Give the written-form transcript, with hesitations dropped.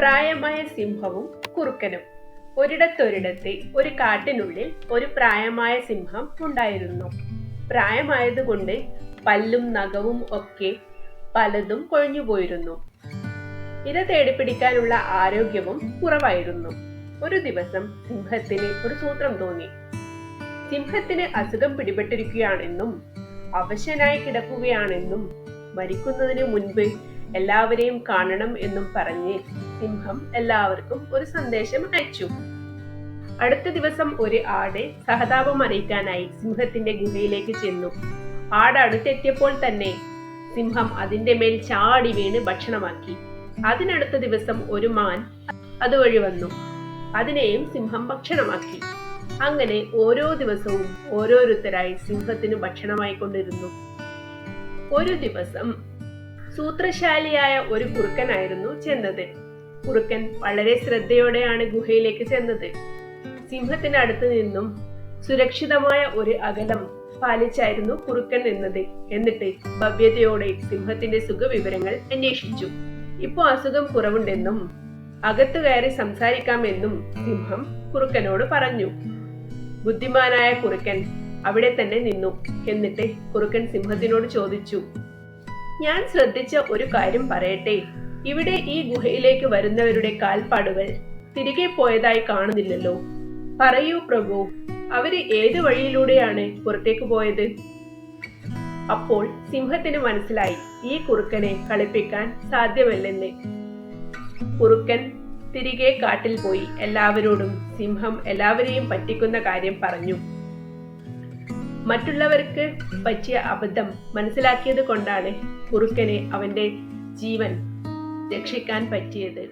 പ്രായമായ സിംഹവും കുറുക്കനും. ഒരിടത്തൊരിടത്ത് ഒരു കാട്ടിനുള്ളിൽ ഒരു പ്രായമായ സിംഹം ഉണ്ടായിരുന്നു. പ്രായമായതുകൊണ്ട് പല്ലും നഖവും ഒക്കെ പലതും കൊഴിഞ്ഞുപോയിരുന്നു. ഇര തേടിപ്പിടിക്കാനുള്ള ആരോഗ്യവും കുറവായിരുന്നു. ഒരു ദിവസം സിംഹത്തിന് ഒരു സൂത്രം തോന്നി. സിംഹത്തിന് അസുഖം പിടിപെട്ടിരിക്കുകയാണെന്നും അവശനായി കിടക്കുകയാണെന്നും മരിക്കുന്നതിന് മുൻപ് എല്ലാവരെയും കാണണം എന്നും പറഞ്ഞ് സിംഹം എല്ലാവർക്കും ഒരു സന്ദേശം അയച്ചു. അടുത്ത ദിവസം ഒരു ആട് സഹതാപം അറിയിക്കാനായി സിംഹത്തിന്റെ ഗുഹയിലേക്ക് ചെന്നു. ആട് അടുത്തെത്തിയപ്പോൾ തന്നെ സിംഹം അതിന്റെ മേൽ ചാടി വീണ് ഭക്ഷണമാക്കി. അതിനടുത്ത ദിവസം ഒരു മാൻ അതുവഴി വന്നു. അതിനെയും സിംഹം ഭക്ഷണമാക്കി. അങ്ങനെ ഓരോ ദിവസവും ഓരോരുത്തരായി സിംഹത്തിന് ഭക്ഷണമായി കൊണ്ടിരുന്നു. ഒരു ദിവസം സൂത്രശാലിയായ ഒരു കുറുക്കനായിരുന്നു ചെന്നത്. കുറുക്കൻ വളരെ ശ്രദ്ധയോടെയാണ് ഗുഹയിലേക്ക് ചെന്നത്. സിംഹത്തിന് അടുത്ത് നിന്നും സുരക്ഷിതമായ ഒരു അകലം പാലിച്ചായിരുന്നു കുറുക്കൻ നിന്നത്. എന്നിട്ട് ഭവ്യതയോടെ സിംഹത്തിന്റെ സുഖവിവരങ്ങൾ അന്വേഷിച്ചു. ഇപ്പോ അസുഖം കുറവുണ്ടെന്നും അകത്തു കയറി സംസാരിക്കാമെന്നും സിംഹം കുറുക്കനോട് പറഞ്ഞു. ബുദ്ധിമാനായ കുറുക്കൻ അവിടെ തന്നെ നിന്നു. എന്നിട്ട് കുറുക്കൻ സിംഹത്തിനോട് ചോദിച്ചു, ഞാൻ ശ്രദ്ധിച്ച ഒരു കാര്യം പറയട്ടെ. ഇവിടെ ഈ ഗുഹയിലേക്ക് വരുന്നവരുടെ കാൽപ്പാടുകൾ തിരികെ പോയതായി കാണുന്നില്ലല്ലോ. പറയൂ പ്രഭു, അവര് ഏത് വഴിയിലൂടെയാണ് പുറത്തേക്ക് പോയത്? അപ്പോൾ സിംഹത്തിന് മനസ്സിലായി ഈ കുറുക്കനെ കളിപ്പിക്കാൻ സാധ്യമല്ലെന്ന്. കുറുക്കൻ തിരികെ കാട്ടിൽ പോയി എല്ലാവരോടും സിംഹം എല്ലാവരെയും പറ്റിക്കുന്ന കാര്യം പറഞ്ഞു. മറ്റുള്ളവർക്ക് പറ്റിയ അബദ്ധം മനസ്സിലാക്കിയത് കൊണ്ടാണ് കുറുക്കനെ അവന്റെ ജീവൻ രക്ഷിക്കാൻ പറ്റിയത്.